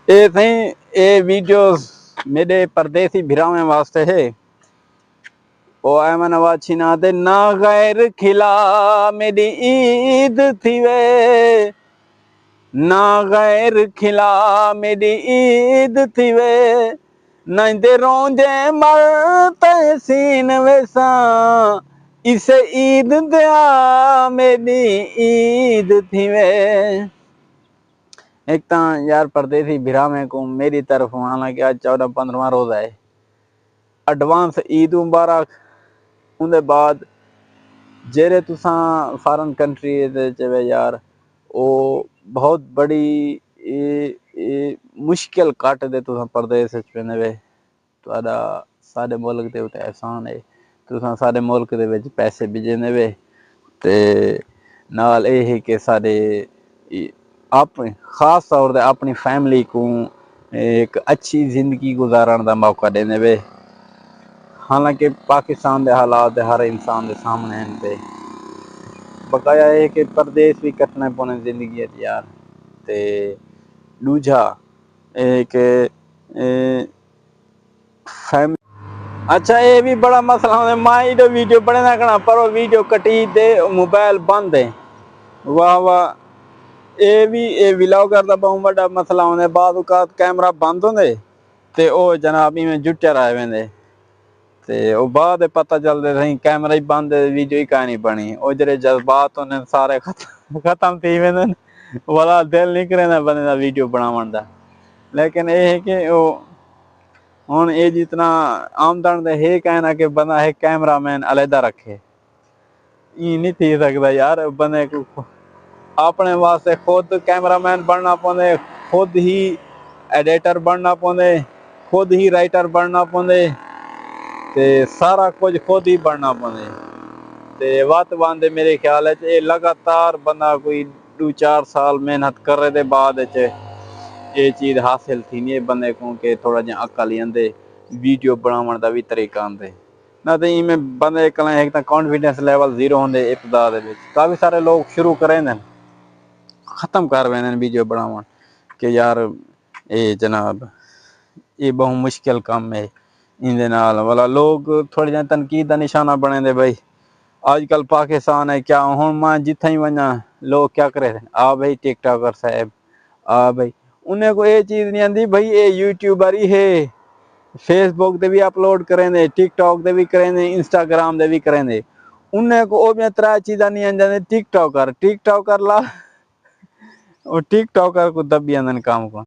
ये सही ये वीडियोस मेरे परदेसी भिरावे वास्ते है। ओ ऐमन वाछिना ते ना गैर खिला मेरी ईद थी वे, ना गैर खिला मेरी ईद थी वे, नंदे रोंजे मर तहसीन वैसा इसे ईद दिया मेरी ईद थी वे। एक तो यार परदेसी भिरा में को मेरी तरफ हालांकि आज 14-15वां रोजा है, एडवांस ईद मुबारक। उनके बाद जेरे तुसा फॉरेन कंट्री चवे यार वो बहुत बड़ी मुश्किल कट दे तुसा परदेस पेंदे वे तुहाडा सारे मुल्क दे उत्ते एहसान है। तुसा सारे मुल्क दे विच पैसे भेजने वे ते नाल ये है कि सारे अपने खास तौर पर अपनी फैमिली को एक अच्छी जिंदगी गुजारन का मौका देने वे। हालांकि पाकिस्तान के हालात हर इंसान के सामने हैं पे बकाया है कि परदेस भी कटना पौने जिंदगी है यार। ते दूजा एक फैमिली अच्छा ये भी बड़ा मसला होता है। माई जो वीडियो बने ना करना पर वो वीडियो कटी दे मोबाइल बंद है। वाह वाह ये भी ये व्लॉगर का बहुत बड़ा मसला होने बाद औकात कैमरा बंद होंदे ते ओ जनाब इवें जुटे रह वेंदे ते ओ बाद पता चलदे सही कैमरा ही बंद वीडियो ही कहानी बनी ओ जेरे जज्बात होने सारे खत्म थी वेंदे वाला दिल नहीं करेंदा बंदे दा वीडियो बनावन दा। लेकिन ये है कि ओ हुन ये जितना आमदन दे है कहना कि बंदा है कैमरामैन अलहदा रखे ई नहीं थी सकदा यार। बंदे को अपने वास्ते खुद कैमरामैन बनना पौंदे, खुद ही एडिटर बनना पौंदे, खुद ही राइटर बनना पौंदे ते सारा कुछ खुद ही बनना पौंदे ते वत बांदे मेरे ख्याल च लगातार बंदा कोई 2-4 साल मेहनत करे दे बाद ये चीज़ हासिल थी नहीं बंदे को कि थोड़ा जहा अकल ही आंदे वीडियो बनावन का भी तरीका आंदे ना तो इमें बंदे कल एक तो कॉन्फिडेंस लेवल 0 होंगे इब्तदा दे विच। काफ़ी सारे लोग शुरू करें ख़त्म कर वेंदे वीडियो बनावन कि यार ये जनाब ये बहुत मुश्किल काम है इंदे नाल वाला लोग थोड़ी जहा तनकीद का निशाना बने दे भाई। आजकल पाकिस्तान है क्या हूँ मैं जिथे ही वना लोग क्या करे आ भाई टिकटॉकर साहब आ भाई उन्हें को ये चीज़ नहीं आती भाई ये यूट्यूबर ही है। फेसबुक से भी अपलोड करें दे, टिकटॉक से भी करें दे, इंस्टाग्राम से भी करें दे। उन्हें को वो 3 चीज़ा नहीं आ जाती टिकटॉकर टिकटॉकर ला और टिकटॉकर को दबी आंदन काम को।